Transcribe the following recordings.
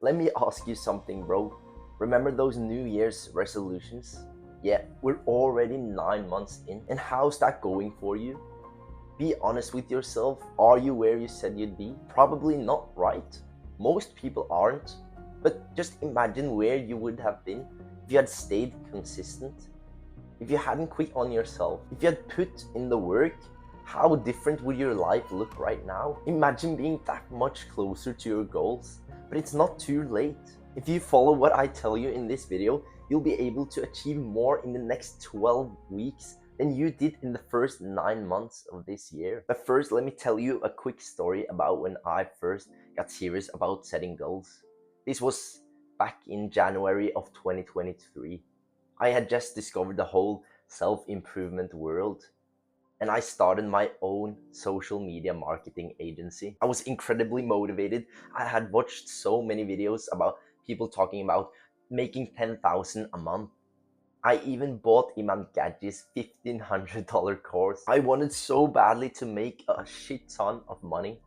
Let me ask you something, bro. Remember those New Year's resolutions? Yeah, we're already 9 months in. And how's that going for you? Be honest with yourself. Are you where you said you'd be? Probably not, right? Most people aren't. But just imagine where you would have been if you had stayed consistent. If you hadn't quit on yourself, if you had put in the work, how different would your life look right now? Imagine being that much closer to your goals. But it's not too late. If you follow what I tell you in this video, you'll be able to achieve more in the next 12 weeks than you did in the first 9 months of this year. But first, let me tell you a quick story about when I first got serious about setting goals. This was back in January of 2023. I had just discovered the whole self-improvement world, and I started my own social media marketing agency. I was incredibly motivated. I had watched so many videos about people talking about making 10,000 a month. I even bought Iman Gadji's $1,500 course. I wanted so badly to make a shit ton of money.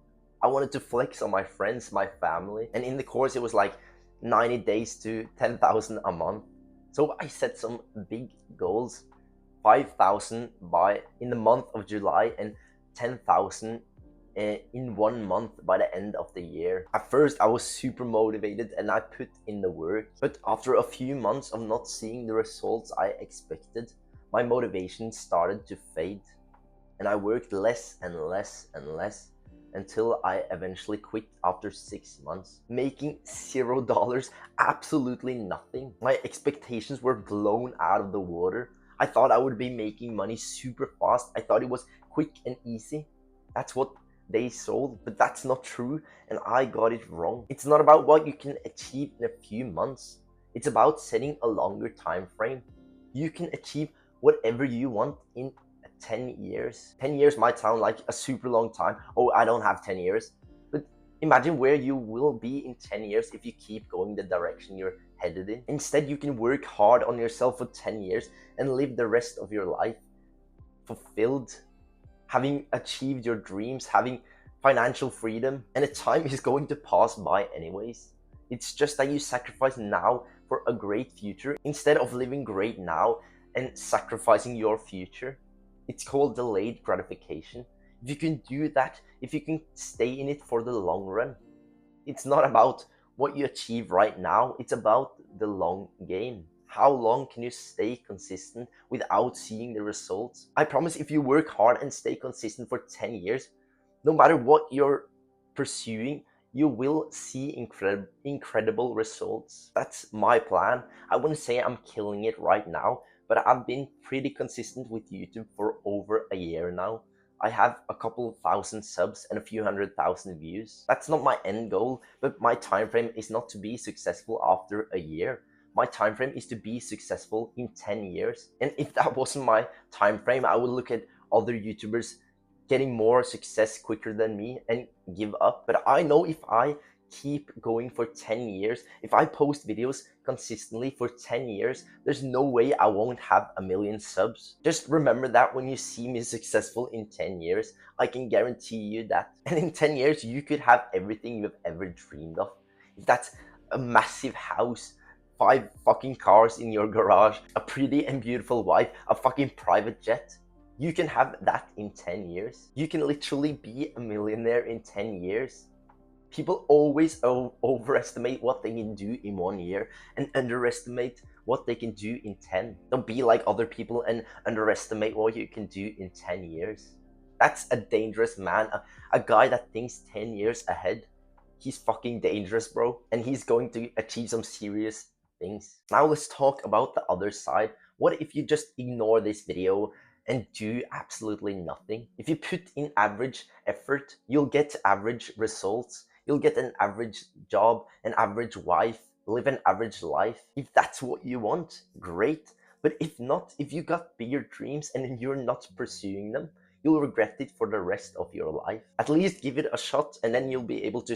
I wanted to flex on my friends, my family, and in the course it was like 90 days to 10,000 a month. So I set some big goals, 5,000 by in the month of July and 10,000 in 1 month by the end of the year. At first I was super motivated and I put in the work, but after a few months of not seeing the results I expected, my motivation started to fade, and I worked less and less and less until I eventually quit after 6 months, making $0, absolutely nothing. My expectations were blown out of the water. I thought I would be making money super fast. I thought it was quick and easy. That's what they sold, but that's not true, and I got it wrong. It's not about what you can achieve in a few months. It's about setting a longer time frame. You can achieve whatever you want in 10 years. 10 years might sound like a super long time. Oh, I don't have 10 years. But imagine where you will be in 10 years if you keep going the direction you're headed in. Instead, you can work hard on yourself for 10 years and live the rest of your life fulfilled, having achieved your dreams, having financial freedom, and the time is going to pass by anyways. It's just that you sacrifice now for a great future instead of living great now and sacrificing your future. It's called delayed gratification. If you can do that, if you can stay in it for the long run, it's not about what you achieve right now, it's about the long game. How long can you stay consistent without seeing the results? I promise if you work hard and stay consistent for 10 years, no matter what you're pursuing, you will see incredible results. That's my plan. I wouldn't say I'm killing it right now, but I've been pretty consistent with YouTube for over a year now. I have a couple thousand subs and a few 100,000 views. That's not my end goal, but my time frame is not to be successful after a year. My time frame is to be successful in 10 years. And if that wasn't my time frame, I would look at other YouTubers getting more success quicker than me and give up. But I know if I keep going for 10 years, if I post videos consistently for 10 years, there's no way I won't have a million subs. Just remember that when you see me successful in 10 years, I can guarantee you that. And in 10 years, you could have everything you've ever dreamed of. If that's a massive house, 5 fucking cars in your garage, a pretty and beautiful wife, a fucking private jet, you can have that in 10 years. You can literally be a millionaire in 10 years. People always overestimate what they can do in 1 year and underestimate what they can do in 10. Don't be like other people and underestimate what you can do in 10 years. That's a dangerous man, a guy that thinks 10 years ahead. He's fucking dangerous, bro, and he's going to achieve some serious things. Now let's talk about the other side. What if you just ignore this video and do absolutely nothing? If you put in average effort, you'll get average results. You'll get an average job, an average wife, live an average life. If that's what you want, great. But if not, if you got bigger dreams and you're not pursuing them, you'll regret it for the rest of your life. At least give it a shot, and then you'll be able to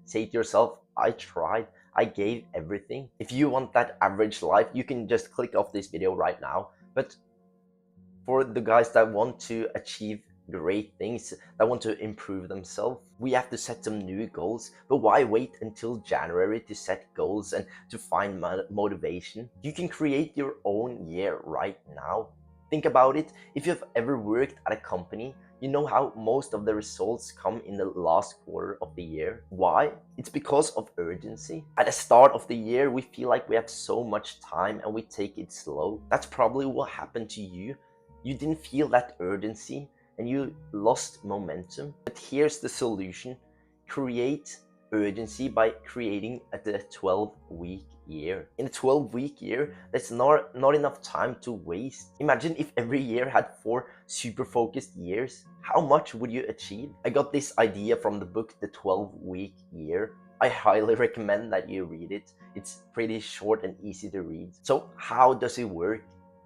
say to yourself, I tried, I gave everything. If you want that average life, you can just click off this video right now. But for the guys that want to achieve great things, that want to improve themselves. We have to set some new goals, but why wait until January to set goals and to find motivation? You can create your own year right now. Think about it. If you've ever worked at a company, you know how most of the results come in the last quarter of the year. Why? It's because of urgency. At the start of the year, we feel like we have so much time and we take it slow. That's probably what happened to you. You didn't feel that urgency and you lost momentum. But here's the solution. Create urgency by creating the 12-week year. In a 12-week year, that's not enough time to waste. Imagine if every year had 4 super focused years. How much would you achieve? I got this idea from the book The 12-Week Year. I highly recommend that you read it. It's pretty short and easy to read. So how does it work?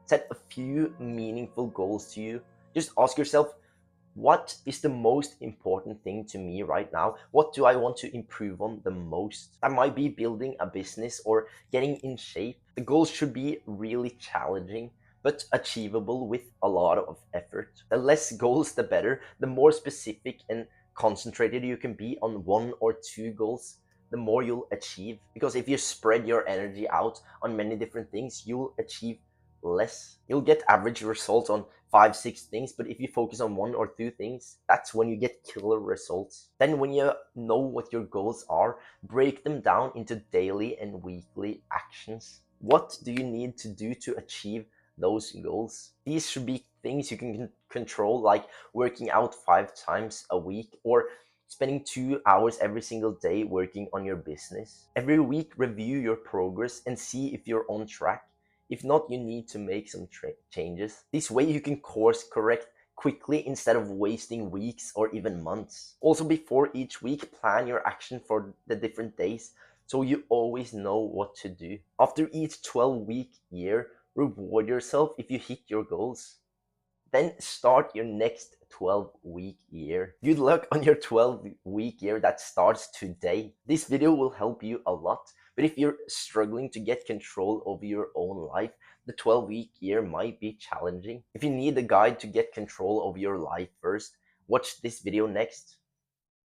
Set a few meaningful goals to you. Just ask yourself, what is the most important thing to me right now? What do I want to improve on the most? That might be building a business or getting in shape. The goals should be really challenging, but achievable with a lot of effort. The less goals, the better. The more specific and concentrated you can be on 1 or 2 goals, the more you'll achieve. Because if you spread your energy out on many different things, you'll achieve less. You'll get average results on 5, 6 things, but if you focus on 1 or 2 things, that's when you get killer results. Then when you know what your goals are, break them down into daily and weekly actions. What do you need to do to achieve those goals? These should be things you can control, like working out 5 times a week or spending 2 hours every single day working on your business. Every week, review your progress and see if you're on track. If not, you need to make some changes. This way you can course correct quickly instead of wasting weeks or even months. Also, before each week, plan your action for the different days so you always know what to do. After each 12-week year, reward yourself if you hit your goals. Then start your next 12-week year. Good luck on your 12-week year that starts today. This video will help you a lot, but if you're struggling to get control over your own life, the 12-week year might be challenging. If you need a guide to get control over your life first, watch this video next.